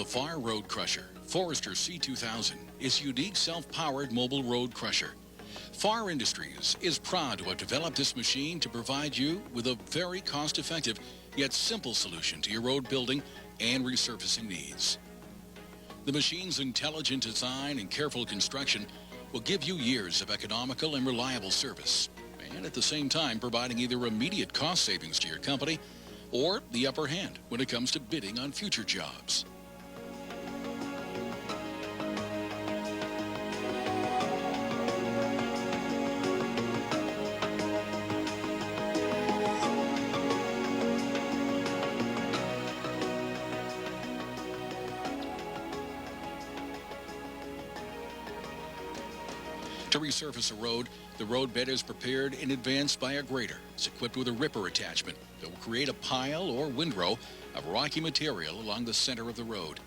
The FAHR Road Crusher, Forester C2000, is a unique self-powered mobile road crusher. FAHR Industries is proud to have developed this machine to provide you with a very cost-effective yet simple solution to your road building and resurfacing needs. The machine's intelligent design and careful construction will give you years of economical and reliable service, and at the same time providing either immediate cost savings to your company or the upper hand when it comes to bidding on future jobs. To resurface a road, the road bed is prepared in advance by a grader. It's equipped with a ripper attachment that will create a pile or windrow of rocky material along the center of the road.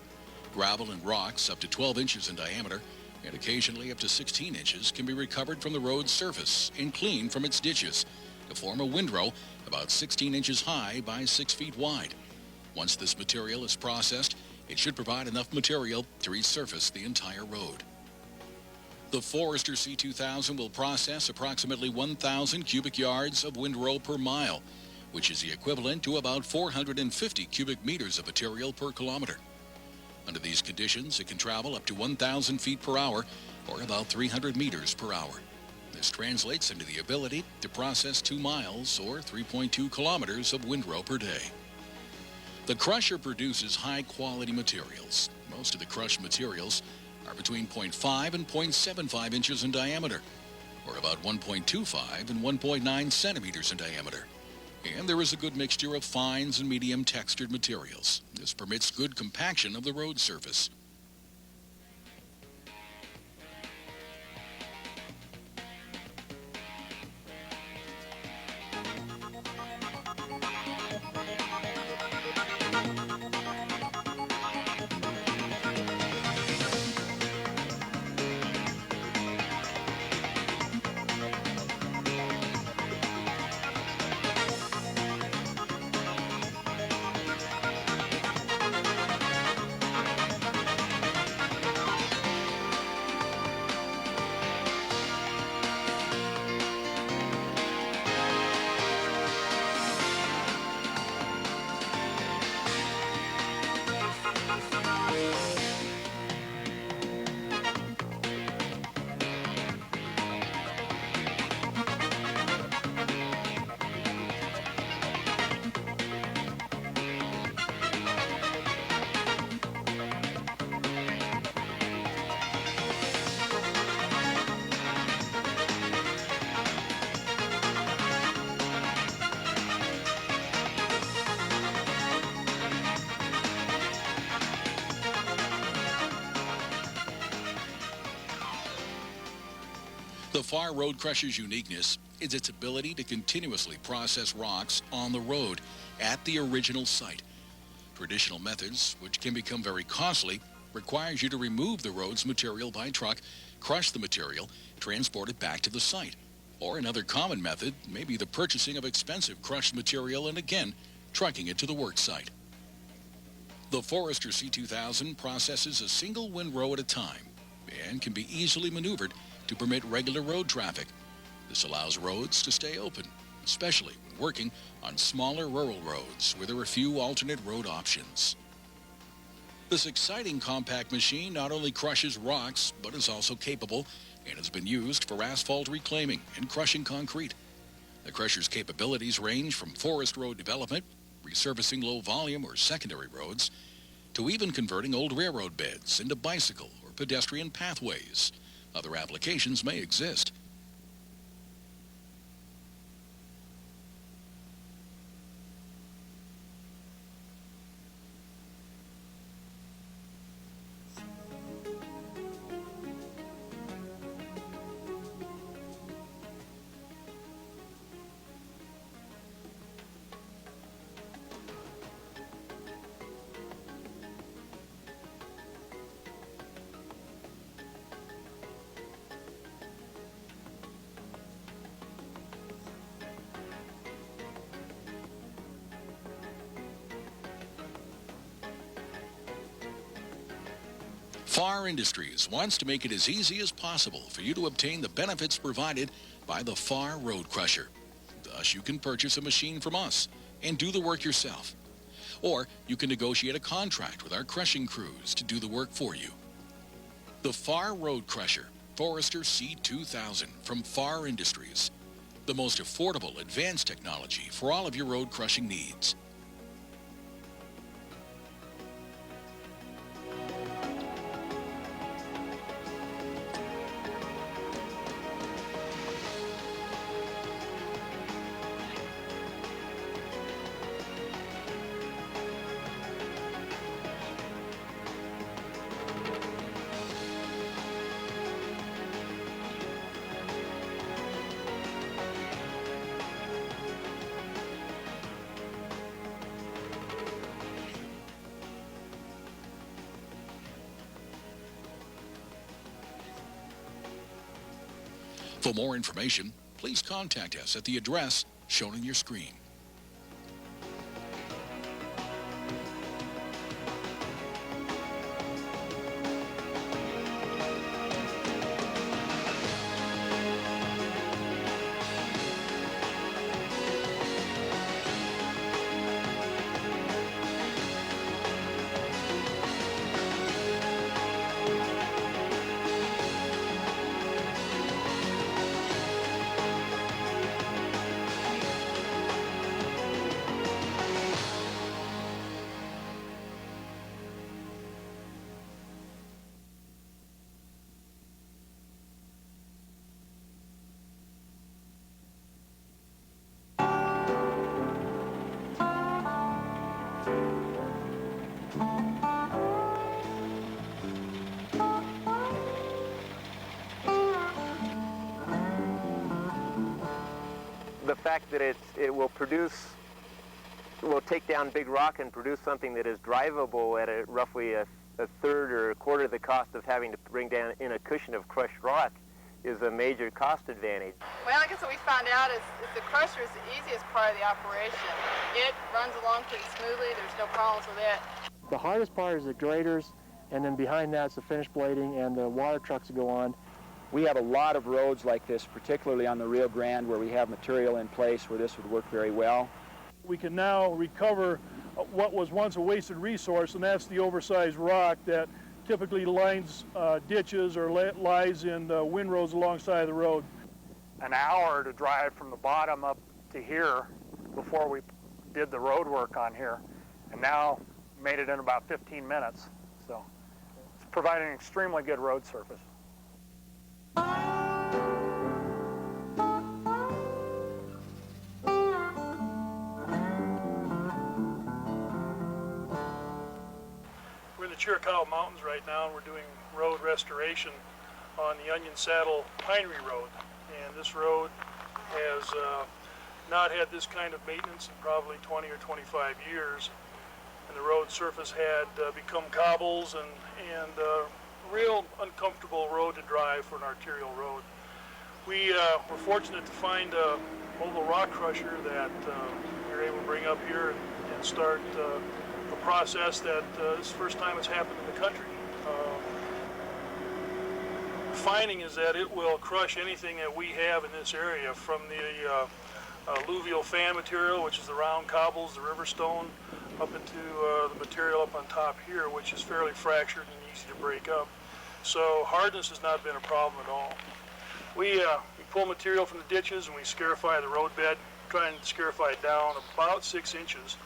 Gravel and rocks up to 12 inches in diameter and occasionally up to 16 inches can be recovered from the road's surface and cleaned from its ditches to form a windrow about 16 inches high by 6 feet wide. Once this material is processed, it should provide enough material to resurface the entire road. The Forester C2000 will process approximately 1,000 cubic yards of windrow per mile, which is the equivalent to about 450 cubic meters of material per kilometer. Under these conditions, it can travel up to 1,000 feet per hour, or about 300 meters per hour. This translates into the ability to process 2 miles, or 3.2 kilometers of windrow per day. The crusher produces high-quality materials. Most of the crushed materials are between 0.5 and 0.75 inches in diameter, or about 1.25 and 1.9 centimeters in diameter. And there is a good mixture of fines and medium textured materials. This permits good compaction of the road surface. The FAHR Road Crusher's uniqueness is its ability to continuously process rocks on the road at the original site. Traditional methods, which can become very costly, requires you to remove the road's material by truck, crush the material, transport it back to the site. Or another common method may be the purchasing of expensive crushed material and again, trucking it to the work site. The Forester C2000 processes a single windrow at a time and can be easily maneuvered to permit regular road traffic. This allows roads to stay open, especially when working on smaller rural roads where there are few alternate road options. This exciting compact machine not only crushes rocks, but is also capable and has been used for asphalt reclaiming and crushing concrete. The crusher's capabilities range from forest road development, resurfacing low volume or secondary roads, to even converting old railroad beds into bicycle or pedestrian pathways. Other applications may exist. FAHR Industries wants to make it as easy as possible for you to obtain the benefits provided by the FAHR Road Crusher. Thus, you can purchase a machine from us and do the work yourself. Or you can negotiate a contract with our crushing crews to do the work for you. The FAHR Road Crusher, Forester C2000 from FAHR Industries. The most affordable, advanced technology for all of your road crushing needs. For more information, please contact us at the address shown on your screen. The fact that it will take down big rock and produce something that is drivable at roughly a third or a quarter of the cost of having to bring down in a cushion of crushed rock is a major cost advantage. Well, I guess what we found out is the crusher is the easiest part of the operation. It runs along pretty smoothly. There's no problems with it. The hardest part is the graders, and then behind that's the finish blading and the water trucks that go on. We have a lot of roads like this, particularly on the Rio Grande, where we have material in place where this would work very well. We can now recover what was once a wasted resource, and that's the oversized rock that typically lines ditches or lies in windrows alongside the road. An hour to drive from the bottom up to here before we did the road work on here, and now made it in about 15 minutes. So it's providing an extremely good road surface. We're in the Chiricahua Mountains right now, and we're doing road restoration on the Onion Saddle Pinery Road. And this road has not had this kind of maintenance in probably 20 or 25 years. And the road surface had become cobbles and real uncomfortable road to drive for an arterial road. We were fortunate to find a mobile rock crusher that we were able to bring up here and start a process that this is the first time it's happened in the country. The finding is that it will crush anything that we have in this area, from the alluvial fan material, which is the round cobbles, the river stone, up into the material up on top here, which is fairly fractured and easy to break up. So hardness has not been a problem at all. We pull material from the ditches and we scarify the roadbed, try and scarify it down about 6 inches,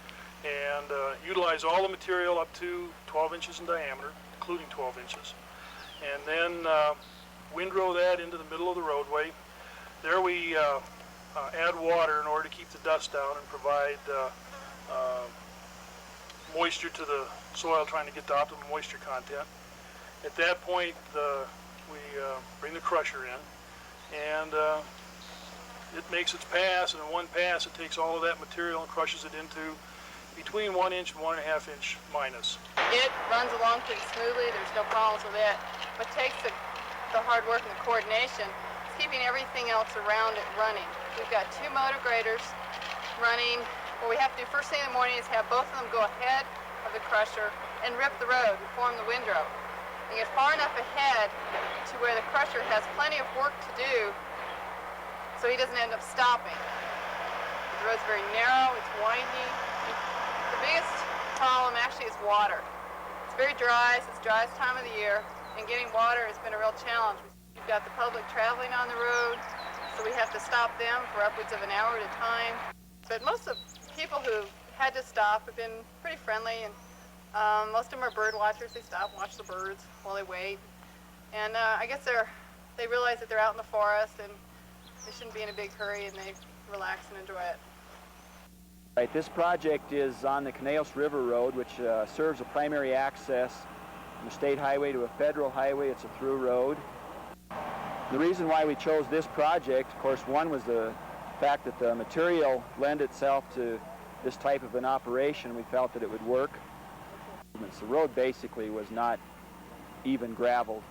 and utilize all the material up to 12 inches in diameter, including 12 inches. And then windrow that into the middle of the roadway. There we add water in order to keep the dust down and provide moisture to the soil, trying to get the optimum moisture content. At that point, we bring the crusher in, and it makes its pass, and in one pass it takes all of that material and crushes it into between 1 inch and 1.5 inch minus. It runs along pretty smoothly. There's no problems with it. What takes the hard work and the coordination is keeping everything else around it running. We've got 2 motor graders running. What we have to do first thing in the morning is have both of them go ahead of the crusher and rip the road and form the windrow. and get far enough ahead to where the crusher has plenty of work to do so he doesn't end up stopping. The road's very narrow, it's windy. The biggest problem actually is water. It's very dry, it's the driest time of the year, and getting water has been a real challenge. We've got the public traveling on the road, so we have to stop them for upwards of an hour at a time. But most of the people who had to stop have been pretty friendly, and most of them are bird watchers. They stop and watch the birds while they wait. And I guess they realize that they're out in the forest and they shouldn't be in a big hurry, and they relax and enjoy it. Right, this project is on the Canales River Road, which serves a primary access from a state highway to a federal highway. It's a through road. The reason why we chose this project, of course, one was the fact that the material lent itself to this type of an operation. We felt that it would work. The road basically was not even gravel.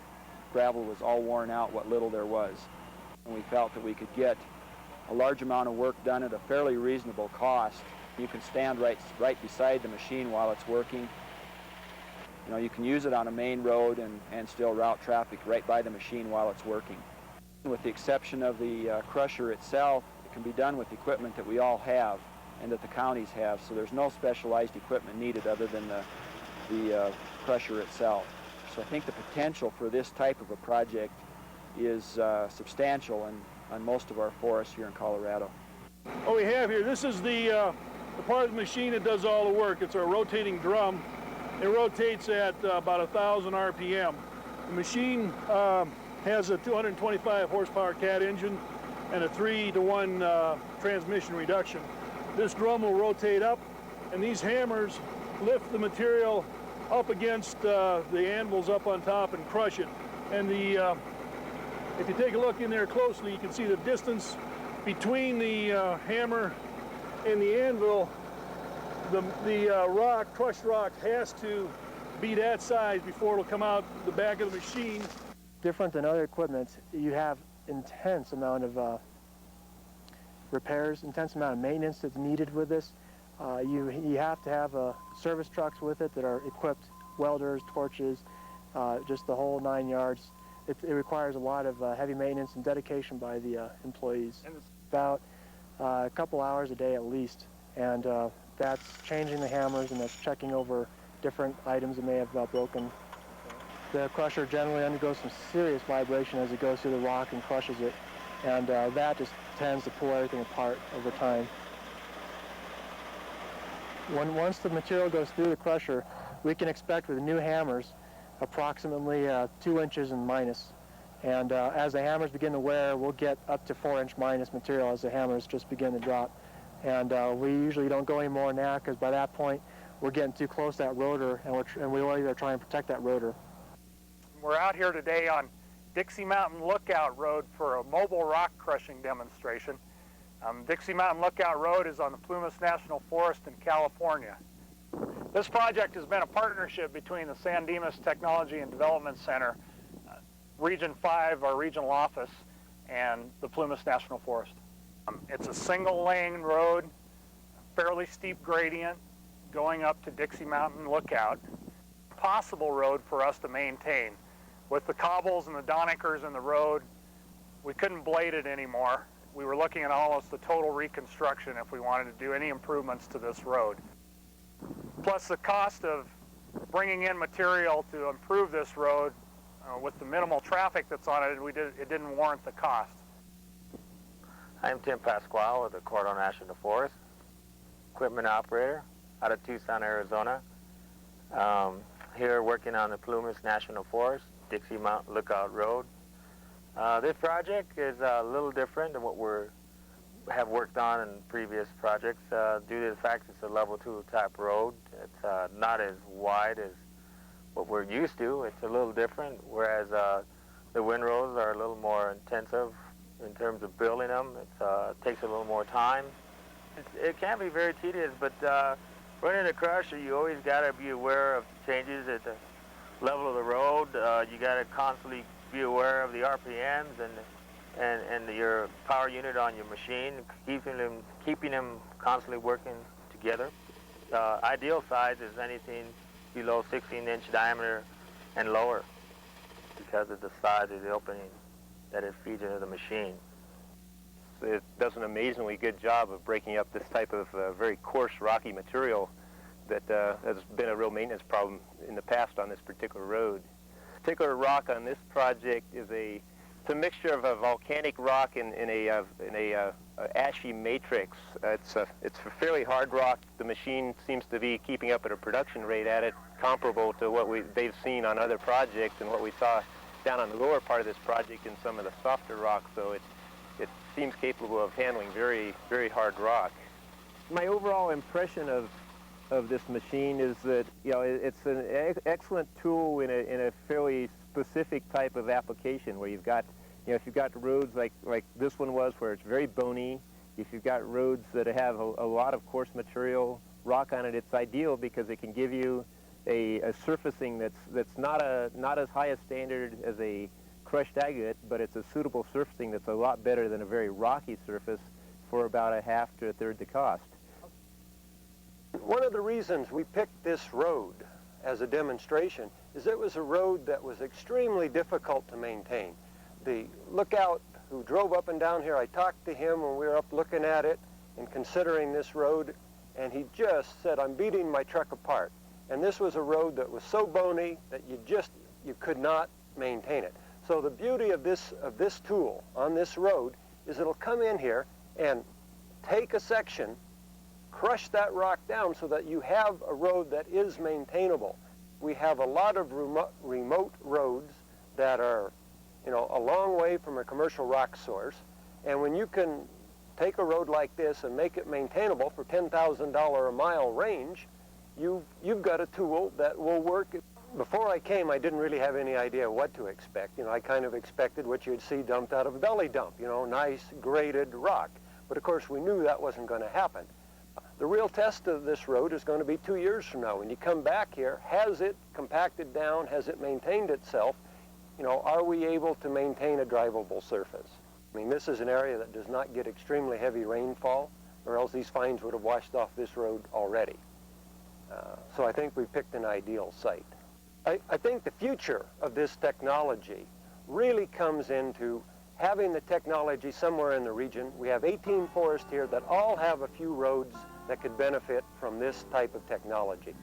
Gravel was all worn out, what little there was. And we felt that we could get a large amount of work done at a fairly reasonable cost. You can stand right beside the machine while it's working. You know, you can use it on a main road and still route traffic right by the machine while it's working. With the exception of the crusher itself, it can be done with equipment that we all have and that the counties have, so there's no specialized equipment needed other than the crusher itself. So I think the potential for this type of a project is substantial on most of our forests here in Colorado. What we have here, this is the part of the machine that does all the work. It's a rotating drum. It rotates at about 1,000 RPM. The machine has a 225 horsepower Cat engine and a 3-to-1 transmission reduction. This drum will rotate up, and these hammers lift the material up against the anvils up on top and crush it. And if you take a look in there closely, you can see the distance between the hammer and the anvil. The crushed rock has to be that size before it'll come out the back of the machine. Different than other equipment, you have intense amount of repairs, intense amount of maintenance that's needed with this. You have to have service trucks with it that are equipped, welders, torches, just the whole 9 yards. It requires a lot of heavy maintenance and dedication by the employees. And it's about a couple hours a day at least, and that's changing the hammers and that's checking over different items that may have broken. The crusher generally undergoes some serious vibration as it goes through the rock and crushes it, and that just tends to pull everything apart over time. Once the material goes through the crusher, we can expect with the new hammers approximately 2 inches in minus. And as the hammers begin to wear, we'll get up to 4-inch minus material as the hammers just begin to drop. And we usually don't go any more now because by that point we're getting too close to that rotor, and we want to try and protect that rotor. We're out here today on Dixie Mountain Lookout Road for a mobile rock crushing demonstration. Dixie Mountain Lookout Road is on the Plumas National Forest in California. This project has been a partnership between the San Dimas Technology and Development Center, Region 5, our regional office, and the Plumas National Forest. It's a single lane road, fairly steep gradient, going up to Dixie Mountain Lookout. Possible road for us to maintain. With the cobbles and the Donickers in the road, we couldn't blade it anymore. We were looking at almost the total reconstruction if we wanted to do any improvements to this road. Plus the cost of bringing in material to improve this road with the minimal traffic that's on it, it didn't warrant the cost. I'm Tim Pasquale with the Colorado National Forest, equipment operator out of Tucson, Arizona. Here working on the Plumas National Forest, Dixie Mountain Lookout Road. This project is a little different than what we have worked on in previous projects due to the fact it's a level 2 type road. It's not as wide as what we're used to. It's a little different, whereas the windrows are a little more intensive in terms of building them. It takes a little more time. It can be very tedious, but running a crusher, you always got to be aware of changes at the level of the road. You got to constantly be aware of the RPMs and your power unit on your machine, keeping them constantly working together. Ideal size is anything below 16-inch diameter and lower. because of the size of the opening that it feeds into the machine. It does an amazingly good job of breaking up this type of very coarse, rocky material that has been a real maintenance problem in the past on this particular road. The particular rock on this project is it's a mixture of a volcanic rock and a ashy matrix. It's a fairly hard rock. The machine seems to be keeping up at a production rate at it comparable to what they've seen on other projects and what we saw down on the lower part of this project in some of the softer rock. So it seems capable of handling very, very hard rock. My overall impression of this machine is that, you know, it's an excellent tool in a fairly specific type of application where you've got, you know, if you've got roads like this one was where it's very bony, if you've got roads that have a lot of coarse material rock on it, it's ideal because it can give you a surfacing that's not as high a standard as a crushed agate, but it's a suitable surfacing that's a lot better than a very rocky surface for about a half to a third the cost. One of the reasons we picked this road as a demonstration is it was a road that was extremely difficult to maintain. The lookout who drove up and down here, I talked to him when we were up looking at it and considering this road, and he just said, "I'm beating my truck apart." And this was a road that was so bony that you could not maintain it. So the beauty of this tool on this road is it'll come in here and take a section, crush that rock down so that you have a road that is maintainable. We have a lot of remote roads that are, you know, a long way from a commercial rock source, and when you can take a road like this and make it maintainable for $10,000 a mile range, you've got a tool that will work. Before I came, I didn't really have any idea what to expect. You know, I kind of expected what you'd see dumped out of a belly dump, you know, nice graded rock. But of course, we knew that wasn't going to happen. The real test of this road is going to be 2 years from now. When you come back here, has it compacted down? Has it maintained itself? You know, are we able to maintain a drivable surface? I mean, this is an area that does not get extremely heavy rainfall, or else these fines would have washed off this road already. So I think we picked an ideal site. I think the future of this technology really comes into having the technology somewhere in the region. We have 18 forests here that all have a few roads that could benefit from this type of technology.